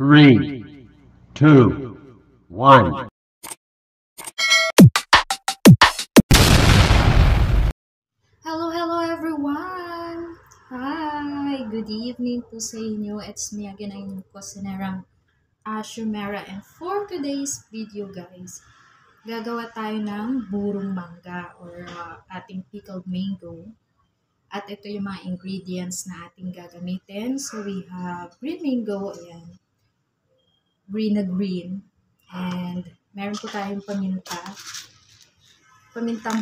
3, 2, 1. Hello everyone! Hi! Good evening po sa inyo. It's me again, ang Kusinarang Shumera. And for today's video guys, gagawa tayo ng burong mangga or ating pickled mango. At ito yung mga ingredients na ating gagamitin. So we have green mango, ayan, green na green. And meron po tayong pamintang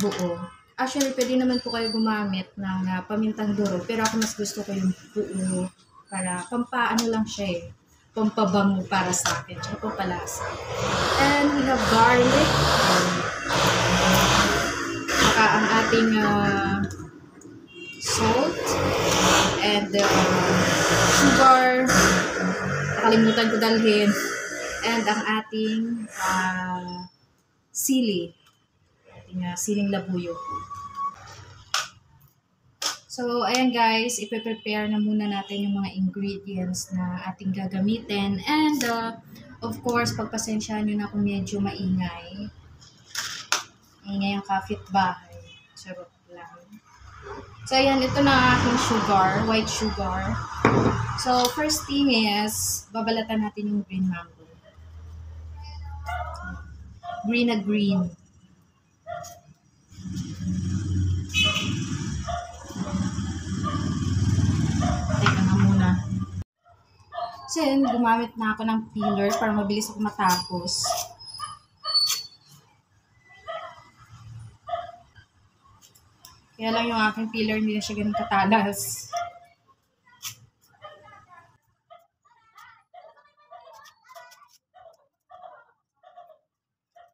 buo. Actually, pwede naman po kayo gumamit ng pamintang duro, pero ako mas gusto ko yung buo para pampaano lang siya eh. Pampabango para sa akin, tsaka pampalasa. And we have garlic. Saka ang ating salt and sugar. Nakalimutan ko dalhin. And ang ating sili. Siling labuyo. So, ayan guys, ipe-prepare na muna natin yung mga ingredients na ating gagamitin. And, of course, pagpasensyahan nyo na kung medyo maingay. Maingay ang kapitbahay. Charot lang. So, ayan, ito na ang aking sugar, white sugar. So, first thing is, babalatan natin yung green mango. Green na green. Teka na muna. So yun, gumamit na ako ng peeler para mabilis ako matapos. Kaya lang yung aking peeler hindi na siya ganun katalas.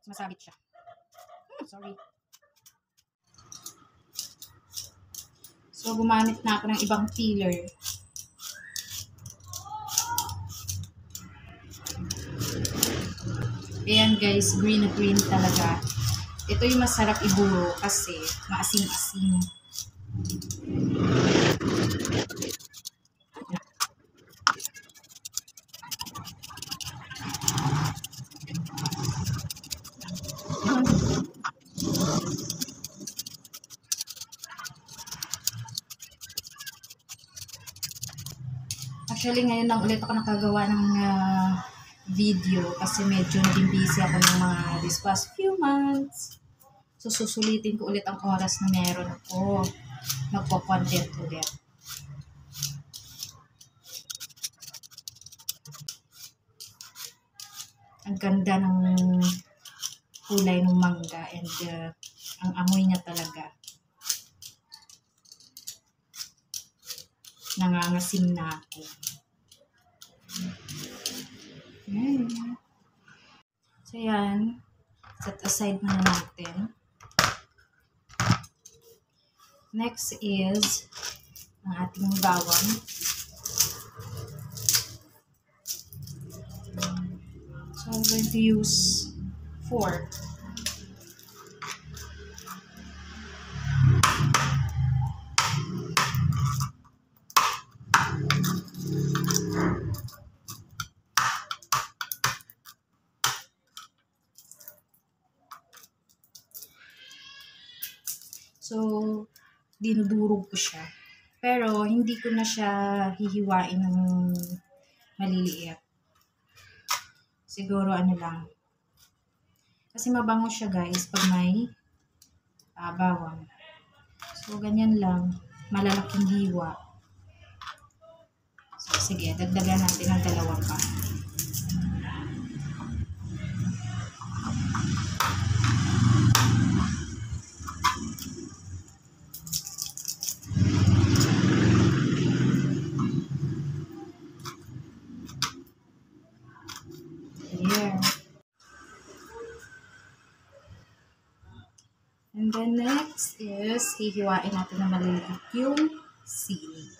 Masabit siya. Sorry. So, gumamit na ako ng ibang peeler. Ayan guys, green na green talaga. Ito yung masarap iburo kasi maasim-asim. Actually, ngayon lang ulit ako nakagawa ng video kasi medyo naging busy ako ng mga this past few months. So, susulitin ko ulit ang oras na meron ako. Magpo-content ulit. Ang ganda ng kulay ng mangga and ang amoy niya talaga. Nangangasim na ako. Ayan. So, yan. Set aside na natin. Next is ang ating bawang. So, I'm going to use 4. So, dinudurog ko siya. Pero, hindi ko na siya hihiwain ng maliliit. Siguro ano lang. Kasi mabango siya guys pag may bawang. So, ganyan lang. Malalaking hiwa. So, sige, dagdagan natin ng 2 pa. Yeah. And then next is hihiwain natin na maliliit yung sili.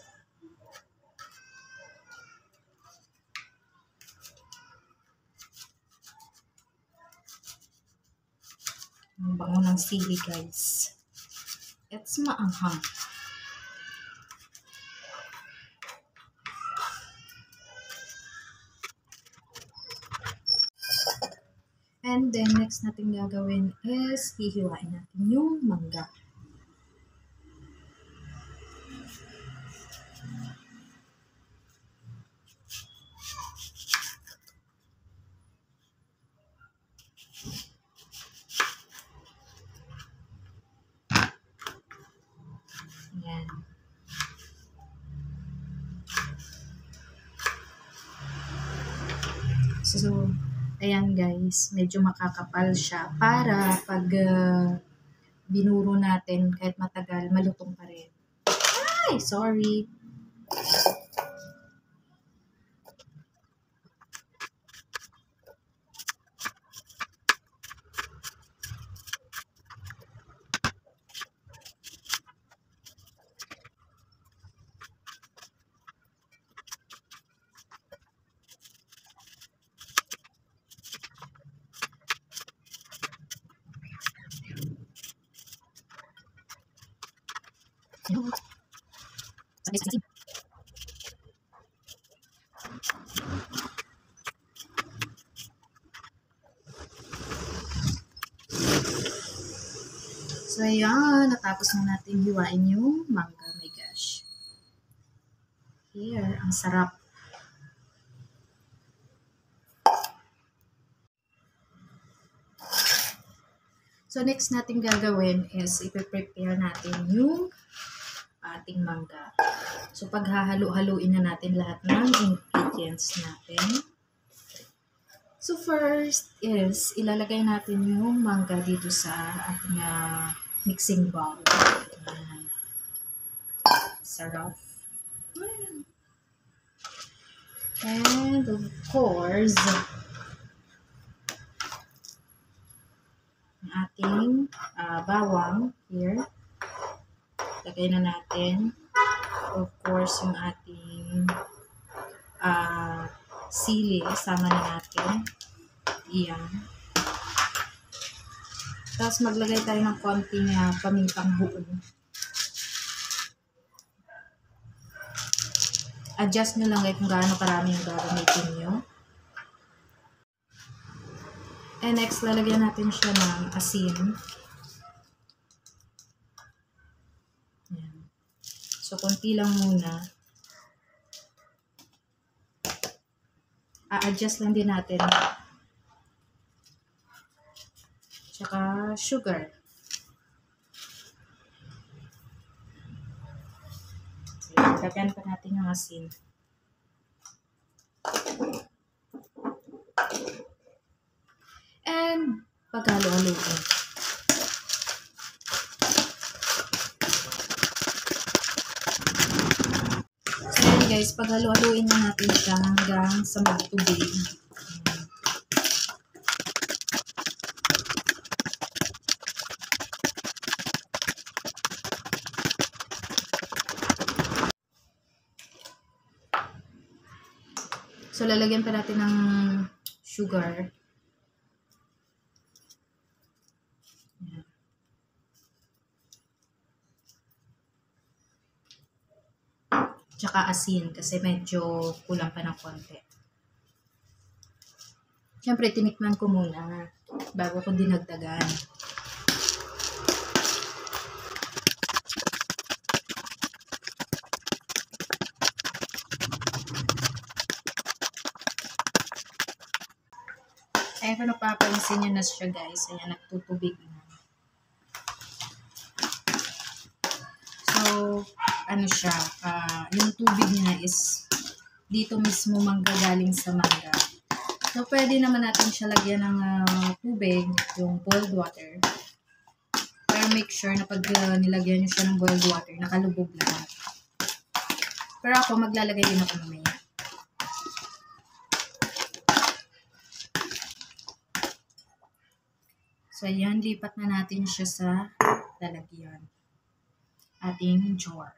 Ang bango ng sili guys. It's maanghang. And then, next natin gagawin is hihiwain natin yung mangga. Ayan. So, ayan guys, medyo makakapal siya para pag binuro natin kahit matagal, malutong pa rin. Ay, sorry. So, ayan, natapos na natin hiwain yung mangga. My gosh. Here, ang sarap. So, next natin gagawin is ipe-prepare natin yung ating mangga. So, paghahalo-haluin na natin lahat ng ingredients natin. So, first is ilalagay natin yung mangga dito sa ating mixing bowl. Ayan. Sarap. And of course, ang ating bawang here. Lagay na natin. Of course, yung ating sili. Sama na natin. Iyan. Tapos maglagay tayo ng konting pamintang buo. Adjust nyo lang kung gaano karami yung gagamitin nyo. And next, lalagyan natin siya ng asin. Ayan. So, konti lang muna. A-adjust lang din natin. Tsaka sugar. So, lagyan pa natin yung asin. And paghalo-haluin. So yun guys, paghalo-haluin na natin siya hanggang sa magtubig. So lalagyan pa natin ng sugar. Tsaka asin kasi medyo kulang pa ng konti. Siyempre, tinikman ko muna bago ko dinagdagan. Ayan, kung napapansin nyo na siya guys, ayan, nagtutubig na. So, ano siya, yung tubig niya is dito mismo manggagaling sa mangga. So, pwede naman natin siya lagyan ng tubig, yung boiled water. Pero make sure na pag nilagyan nyo siya ng boiled water, nakalubog lahat. Pero ako, maglalagay din ako mamaya. So, ayan, lipat na natin siya sa lalagyan. Ating jar.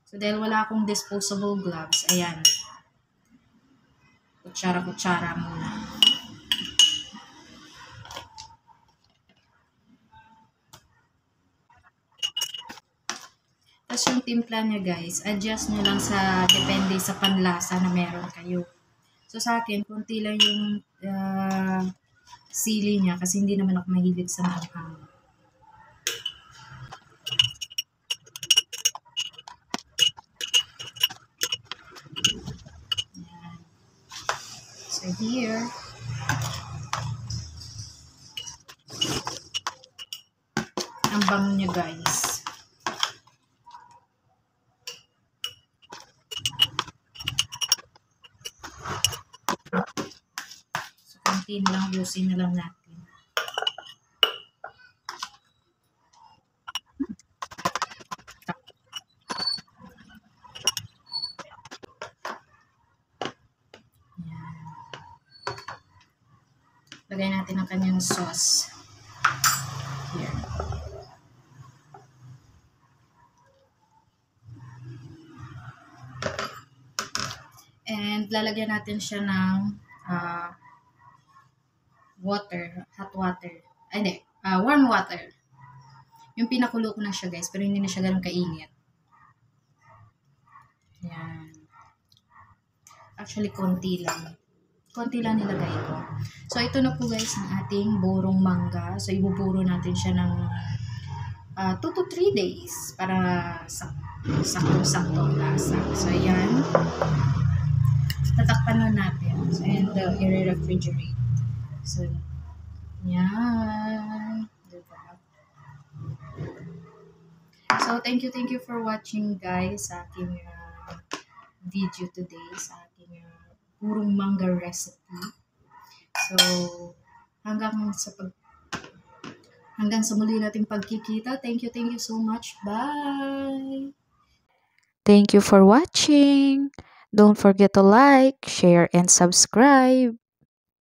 So, dahil wala akong disposable gloves, ayan. Kutsara-kutsara muna. Tapos yung timpla niya guys, adjust nyo lang sa, depende sa panlasa na meron kayo. So sa akin, konti lang yung sili niya kasi hindi naman ako mahilig sa manghang. Ayan. So here, ang bango niya guys. So konti na lang, busin na lang natin. Ayan. Lagay natin ang kanyang sauce. Here. And lalagyan natin siya ng water, hot water. Ay, hindi. Warm water. Yung pinakulo ko na siya guys, pero hindi na siya ganun kainit. Yan. Actually, konti lang. Konti lang nilagay ko. So, ito na po guys ang ating burong mangga. So, ibuburo natin siya ng 2 to 3 days para sakto-sakto ang lasa. So, ayan. Tatakpan na natin. And i-refrigerate. So, yan. Diba? So, thank you for watching guys sa aking video today. Sa aking burong mangga recipe. So, hanggang sa muli nating pagkikita. Thank you so much. Bye! Thank you for watching. Don't forget to like, share, and subscribe.